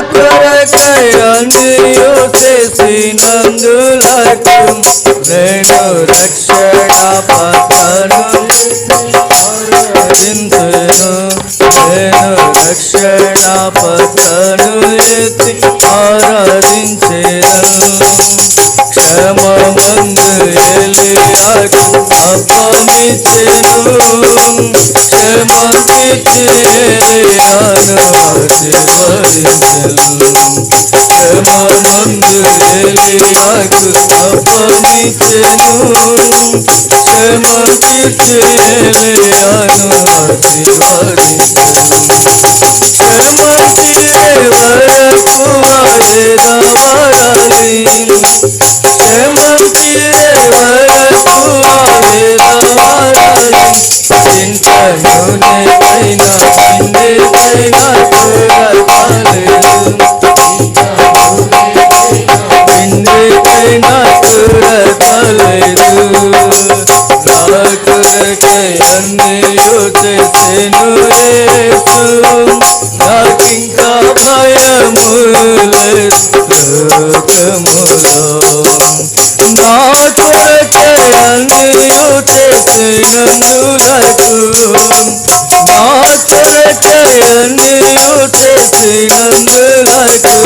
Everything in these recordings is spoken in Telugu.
కొరకై అన్నియు చేసినందులకు నేను రక్షణ పథను ఆరాధింతును. నేను రక్షణ పథను ఎత్తి ఆరాధించెదను. క్షమమందు ఎలియాకు అప్పమిచ్చెను. క్షమమిచ్చి ఎలియాను ఆశీర్వదించెను. క్షమమందు ఎలియాకు అప్పమిచ్చెను. క్షమమిచ్చి ఎలియాను ఆశీర్వదించెను. క్షమతీరే వరకు వాడెదవాడాలి. క్షమతీరే వరకు వాడెదవాడాలి. ఇంట నూనెపైన పిండిపైన చూడకాలేదు. పిండిపైన చూడకాలేదు. నా కొరకై అన్నియు చేసెను యేసు. నాకింకా భయము లేదు లోకములో. నా కొరకై అన్నియు చేసినందులకు. నా కొరకై అన్నియు చేసినందులకు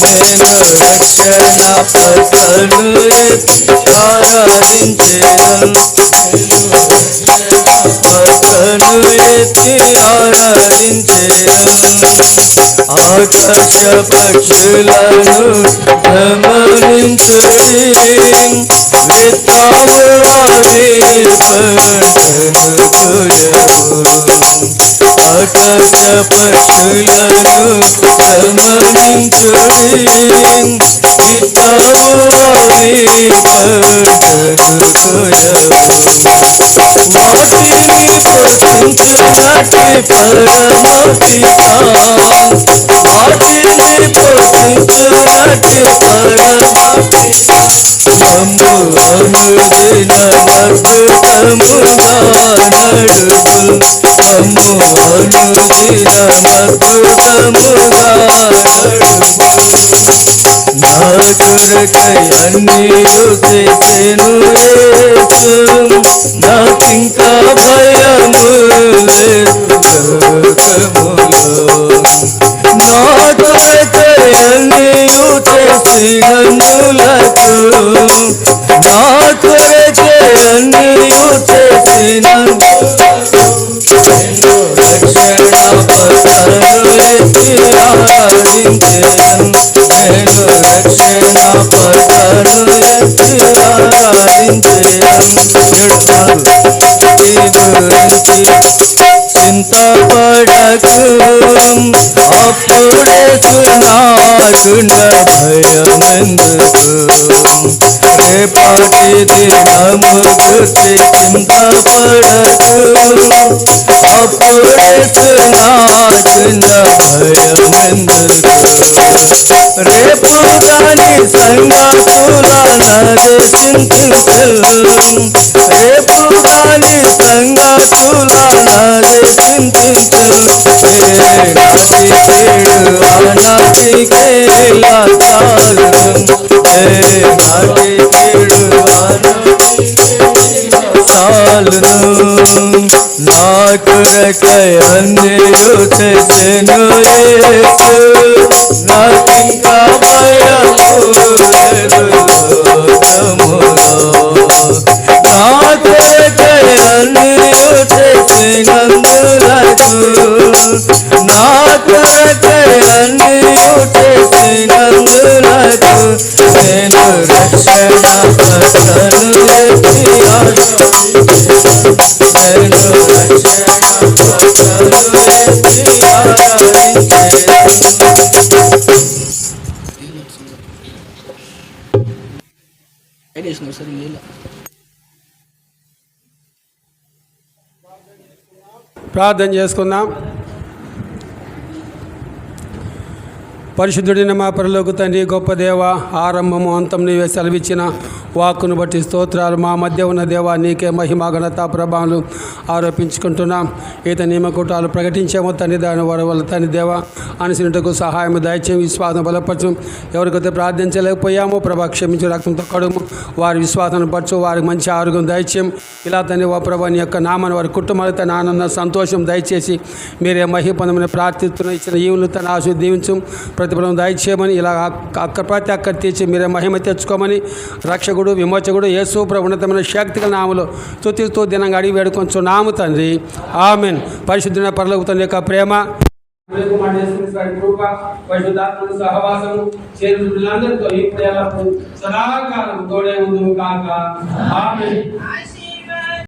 నేను రక్షణ పథను ఎత్తి ఆరాధించెదను. పథను ఎత్తి ఆరాధించెదను. ఆకాశ పక్షులను గమనించుడి. విత్తావు అవి పంటను కోయవు. ఆకాశ పక్షులను గమనించుడి. విత్తావు అవి పంటను కోయవు. వాటిని పోషించునట్టి పరమపిత. వాటిని పోషించునట్టి పరమపిత. మమ్ము అనుదిన అద్భుతముగా నడుపు. మమ్ము అనుదిన అద్భుతముగా నడుపు. నా కొరకై అన్నియు చేసెను యేసు. నాకింకా భయము లేదు లోకములో. నా కొరకై అన్నియు చేసినందులకు. నా కొరకై అన్నియు చేసినందులకు నేను రక్షణ పథను ఎత్తి ఆరాధించెదను. నేను రక్షణ పథను ఎత్తి ఆరాధించెదను. గురించి చింతపడకు. అప్పుడే నాకున్న భయమెందుకు. రేపటి దినము గురించి చింతపడకు. అప్పుడే నాకున్న భయమెందుకు. రేపు కాని సంగతులనదే చింతించు. రేపు కాని సంగతులనదే చింతించు. నాటి చెడు అనాటికేలా చాలును. నాటి చెడు చాలును. నా కొరకై అన్నియు చేసెను యేసు. నాకింకా భయము లేదు లోకములో. నా కొరకై అన్నియు చేసినందులకు. నా కొరకై అన్నియు చేసినందులకు నేను రక్షణ పథను ఎత్తి ఆరాధించెదను. నేను రక్షణ పథను ఎత్తి ఆరాధించెదను. ప్రార్థన చేసుకుందాం. పరిశుద్ధుడైన మా పరలోక తండ్రి, గొప్ప దేవ, ఆరంభము అంతం నీవే సెలవిచ్చిన వాక్కును బట్టి స్తోత్రాలు. మా మధ్య ఉన్న దేవా, నీకే మహిమ ఘనత ప్రభావాలు ఆరోపించుకుంటున్నాం. ఈత నియమకూటాలు ప్రకటించామో తండ్రి, దాని వల్ల తండ్రి దేవ అనుసరింటకు సహాయం దయచేయం, విశ్వాసం బలపరచు. ఎవరికైతే ప్రార్థించలేకపోయామో ప్రభా క్షమించు, రక్తంతో కడుము, వారి విశ్వాసాన్ని పరచు, వారికి మంచి ఆరోగ్యం దయచేయం. ఇలా తండ్రి ఓ ప్రభా నీ యొక్క నామాన్ని వారి కుటుంబాలకు తన ఆనంద సంతోషం దయచేసి మీరే మహిమ పొందమని ప్రార్థిస్తున్న ఇచ్చిన ఈవులు తన ఆశ దీవించు, ప్రతిఫలం దయచేయమని, ఇలా ప్రతి అక్కడ తీర్చి మీరే మహిమ తెచ్చుకోమని రక్షకుడు విమోచకుడు యేసు ప్రభు ఉన్నతమైన శక్తిగల నామములో స్తుతిస్తూ దినంగా అడిగి వేడుకొంచు నాము తండ్రి, ఆమెన్. పరిశుద్ధమైన పరలోక తండ్రి యొక్క ప్రేమ, పరిశుద్ధాత్మ సహవాసము చేరులందరితో ఇప్పుడు సదాకాలం తోడే ఉంది కాక. ఆమెన్.